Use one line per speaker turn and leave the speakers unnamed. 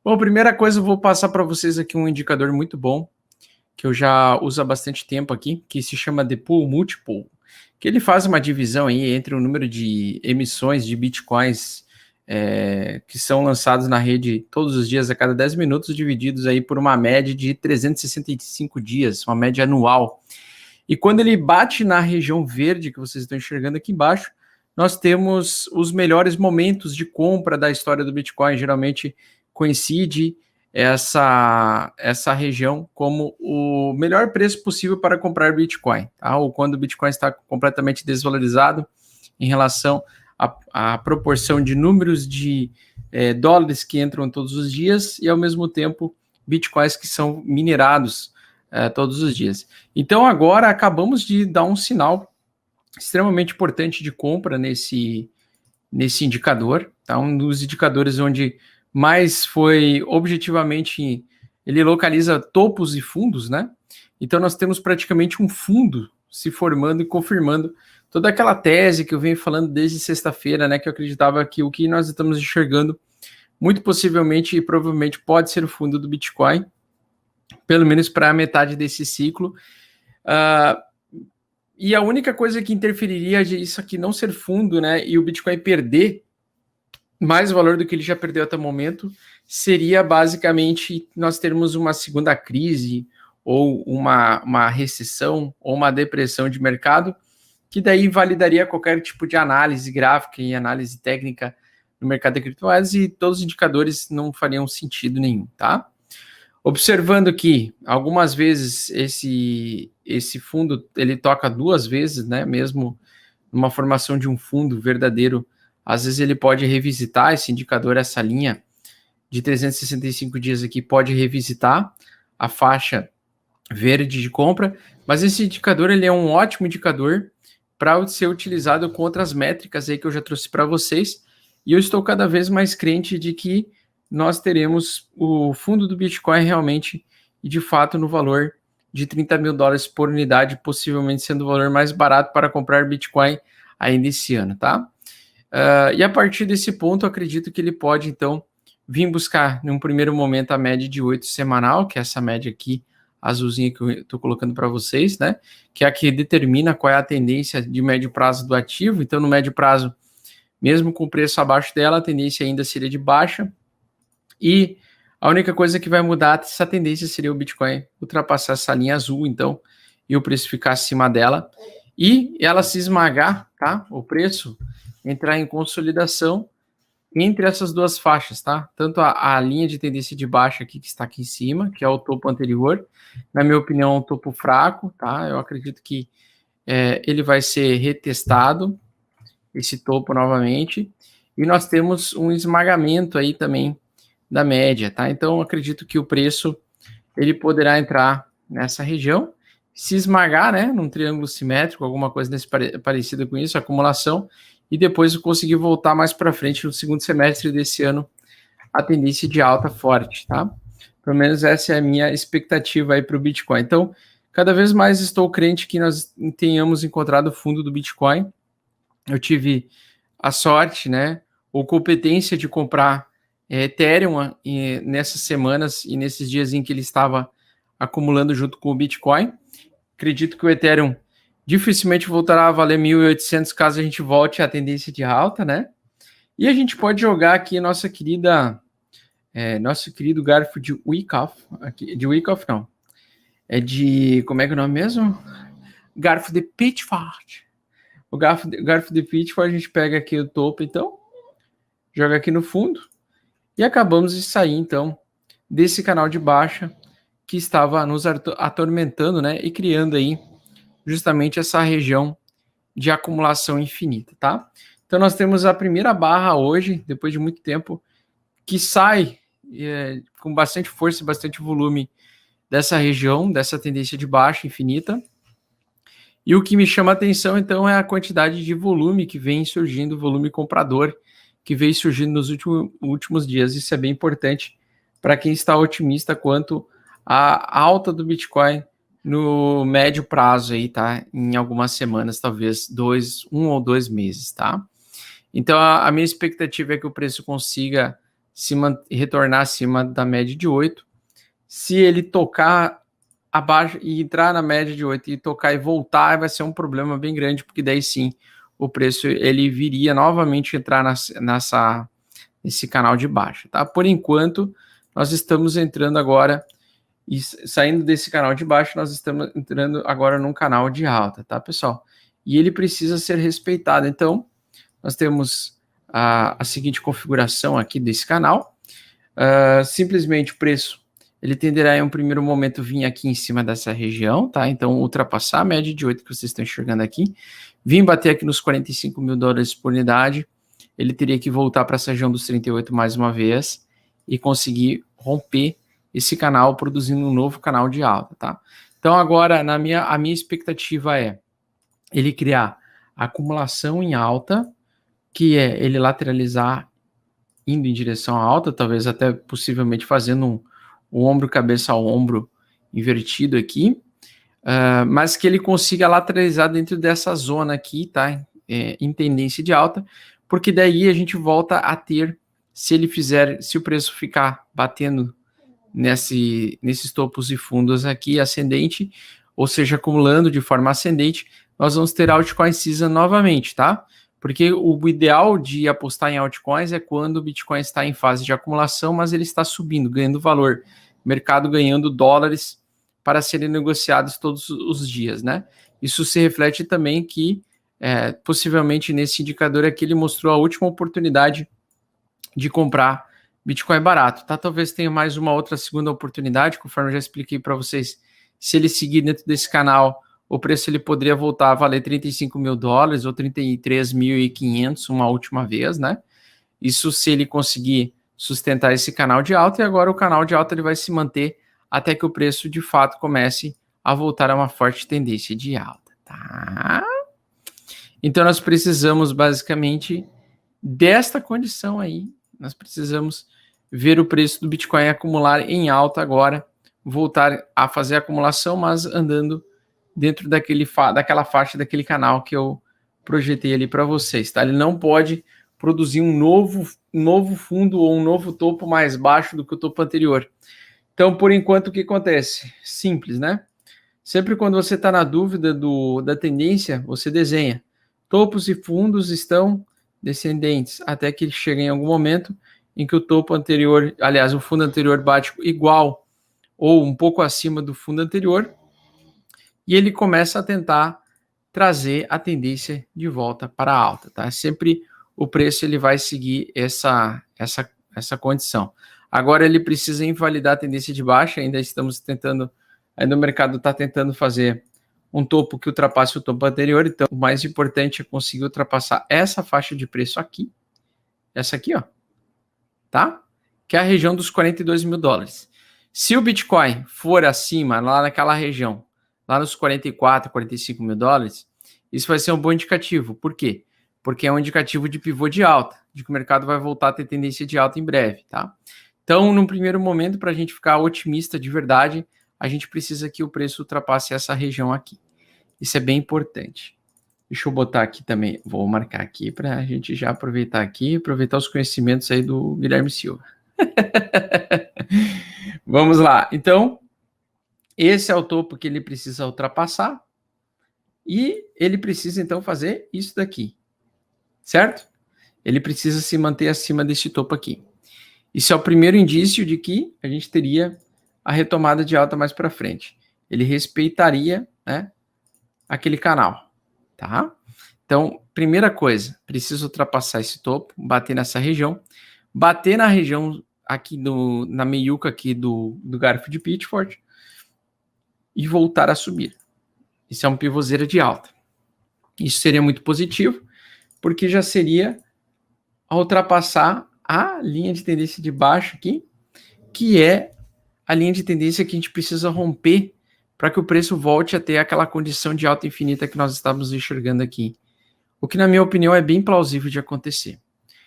Bom, primeira coisa, eu vou passar para vocês aqui um indicador muito bom, que eu já uso há bastante tempo aqui, que se chama The Pool Multiple, que ele faz uma divisão aí entre o número de emissões de bitcoins que são lançados na rede todos os dias, a cada 10 minutos, divididos aí por uma média de 365 dias, uma média anual. E quando ele bate na região verde, que vocês estão enxergando aqui embaixo, nós temos os melhores momentos de compra da história do Bitcoin. Geralmente coincide essa região como o melhor preço possível para comprar Bitcoin, tá? Ou quando o Bitcoin está completamente desvalorizado em relação à proporção de números de dólares que entram todos os dias e, ao mesmo tempo, Bitcoins que são minerados todos os dias. Então, agora acabamos de dar um sinal extremamente importante de compra nesse indicador, tá? Um dos indicadores onde mais foi objetivamente, ele localiza topos e fundos, né? Então, nós temos praticamente um fundo se formando e confirmando toda aquela tese que eu venho falando desde sexta-feira, né? Que eu acreditava que o que nós estamos enxergando, muito possivelmente e provavelmente pode ser o fundo do Bitcoin, pelo menos para a metade desse ciclo. E a única coisa que interferiria de isso aqui não ser fundo, né, e o Bitcoin perder mais valor do que ele já perdeu até o momento, seria basicamente nós termos uma segunda crise ou uma recessão ou uma depressão de mercado, que daí validaria qualquer tipo de análise gráfica e análise técnica no mercado de criptomoedas e todos os indicadores não fariam sentido nenhum, tá? Observando que algumas vezes esse fundo ele toca duas vezes, né? Mesmo numa formação de um fundo verdadeiro, às vezes ele pode revisitar esse indicador, essa linha de 365 dias aqui pode revisitar a faixa verde de compra, mas esse indicador ele é um ótimo indicador para ser utilizado com outras métricas aí que eu já trouxe para vocês, e eu estou cada vez mais crente de que nós teremos o fundo do Bitcoin realmente e de fato no valor de 30 mil dólares por unidade, possivelmente sendo o valor mais barato para comprar Bitcoin ainda esse ano, tá? E a partir desse ponto, eu acredito que ele pode, então, vir buscar, num primeiro momento, a média de 8 semanal, que é essa média aqui, azulzinha que eu estou colocando para vocês, né? Que é a que determina qual é a tendência de médio prazo do ativo. Então, no médio prazo, mesmo com o preço abaixo dela, a tendência ainda seria de baixa. E a única coisa que vai mudar essa tendência seria o Bitcoin ultrapassar essa linha azul, então, e o preço ficar acima dela. E ela se esmagar, tá? O preço entrar em consolidação entre essas duas faixas, tá? Tanto a linha de tendência de baixa aqui, que está aqui em cima, que é o topo anterior, na minha opinião, é um topo fraco, tá? Eu acredito que ele vai ser retestado, esse topo novamente, e nós temos um esmagamento aí também da média, tá? Então, eu acredito que o preço, ele poderá entrar nessa região, se esmagar, né, num triângulo simétrico, alguma coisa parecida com isso, acumulação, e depois conseguir voltar mais para frente no segundo semestre desse ano, a tendência de alta forte, tá? Pelo menos essa é a minha expectativa aí para o Bitcoin. Então, cada vez mais estou crente que nós tenhamos encontrado o fundo do Bitcoin. Eu tive a sorte, né, ou competência de comprar Ethereum nessas semanas e nesses dias em que ele estava acumulando junto com o Bitcoin. Acredito que o Ethereum dificilmente voltará a valer 1.800 caso a gente volte à tendência de alta, né? E a gente pode jogar aqui nosso querido garfo de Wyckoff, de Wyckoff não, como é que é o nome mesmo? Garfo de Pitchford. O garfo de Pitchford, a gente pega aqui o topo, então, joga aqui no fundo, e acabamos de sair, então, desse canal de baixa que estava nos atormentando, né, e criando aí justamente essa região de acumulação infinita, tá? Então, nós temos a primeira barra hoje, depois de muito tempo, que sai com bastante força e bastante volume dessa região, dessa tendência de baixa infinita. E o que me chama a atenção, então, é a quantidade de volume que vem surgindo, volume comprador, que veio surgindo nos últimos dias. Isso é bem importante para quem está otimista quanto à alta do Bitcoin no médio prazo aí, tá? Em algumas semanas, talvez 1 ou 2 meses, tá? Então, a minha expectativa é que o preço consiga retornar acima da média de 8. Se ele tocar abaixo e entrar na média de 8 e tocar e voltar, vai ser um problema bem grande, porque daí sim o preço ele viria novamente entrar nesse canal de baixa, tá? Por enquanto, nós estamos entrando agora e saindo desse canal de baixo, nós estamos entrando agora num canal de alta, tá, pessoal? E ele precisa ser respeitado. Então, nós temos a seguinte configuração aqui desse canal. Simplesmente o preço, ele tenderá em um primeiro momento vir aqui em cima dessa região, tá? Então, ultrapassar a média de 8 que vocês estão enxergando aqui, vir bater aqui nos 45 mil dólares por unidade, ele teria que voltar para essa região dos 38 mais uma vez e conseguir romper esse canal, produzindo um novo canal de alta, tá? Então, agora, a minha expectativa é ele criar acumulação em alta, que é ele lateralizar indo em direção à alta, talvez até possivelmente fazendo um ombro cabeça ao ombro invertido aqui, mas que ele consiga lateralizar dentro dessa zona aqui, tá? Em tendência de alta, porque daí a gente volta a ter, se o preço ficar batendo nesses topos e fundos aqui ascendente, ou seja, acumulando de forma ascendente, nós vamos ter altcoin season novamente, tá? Porque o ideal de apostar em altcoins é quando o Bitcoin está em fase de acumulação, mas ele está subindo, ganhando valor, mercado ganhando dólares para serem negociados todos os dias, né? Isso se reflete também que, possivelmente nesse indicador aqui, ele mostrou a última oportunidade de comprar Bitcoin barato, tá? Talvez tenha mais uma outra segunda oportunidade, conforme eu já expliquei para vocês. Se ele seguir dentro desse canal, o preço ele poderia voltar a valer 35 mil dólares ou 33.500 uma última vez, né? Isso se ele conseguir sustentar esse canal de alta, e agora o canal de alta ele vai se manter até que o preço de fato comece a voltar a uma forte tendência de alta, tá? Então nós precisamos basicamente desta condição aí, nós precisamos ver o preço do Bitcoin acumular em alta agora, voltar a fazer a acumulação, mas andando dentro daquela faixa, daquele canal que eu projetei ali para vocês, tá? Ele não pode produzir um novo fundo ou um novo topo mais baixo do que o topo anterior. Então, por enquanto, o que acontece? Simples, né? Sempre quando você está na dúvida da tendência, você desenha. Topos e fundos estão descendentes, até que chega em algum momento em que o topo anterior, aliás, o fundo anterior bate igual ou um pouco acima do fundo anterior, e ele começa a tentar trazer a tendência de volta para a alta, tá? Sempre o preço ele vai seguir essa condição. Agora ele precisa invalidar a tendência de baixa, ainda o mercado está tentando fazer um topo que ultrapasse o topo anterior, então o mais importante é conseguir ultrapassar essa faixa de preço aqui, essa aqui, ó, tá? Que é a região dos 42 mil dólares. Se o Bitcoin for acima, lá naquela região, lá nos 44, 45 mil dólares, isso vai ser um bom indicativo. Por quê? Porque é um indicativo de pivô de alta, de que o mercado vai voltar a ter tendência de alta em breve, tá? Então, no primeiro momento, para a gente ficar otimista de verdade, a gente precisa que o preço ultrapasse essa região aqui. Isso é bem importante. Deixa eu botar aqui também, vou marcar aqui para a gente já aproveitar aqui, aproveitar os conhecimentos aí do Guilherme Silva. Vamos lá. Então, esse é o topo que ele precisa ultrapassar e ele precisa, então, fazer isso daqui, certo? Ele precisa se manter acima desse topo aqui. Isso é o primeiro indício de que a gente teria a retomada de alta mais para frente. Ele respeitaria, né, aquele canal, tá? Então, primeira coisa, precisa ultrapassar esse topo, bater nessa região, bater na região aqui na meiuca aqui do garfo de Pitchford e voltar a subir. Isso é um pivôzeira de alta. Isso seria muito positivo, porque já seria a ultrapassar a linha de tendência de baixo aqui, que é a linha de tendência que a gente precisa romper para que o preço volte a ter aquela condição de alta infinita que nós estamos enxergando aqui. O que, na minha opinião, é bem plausível de acontecer.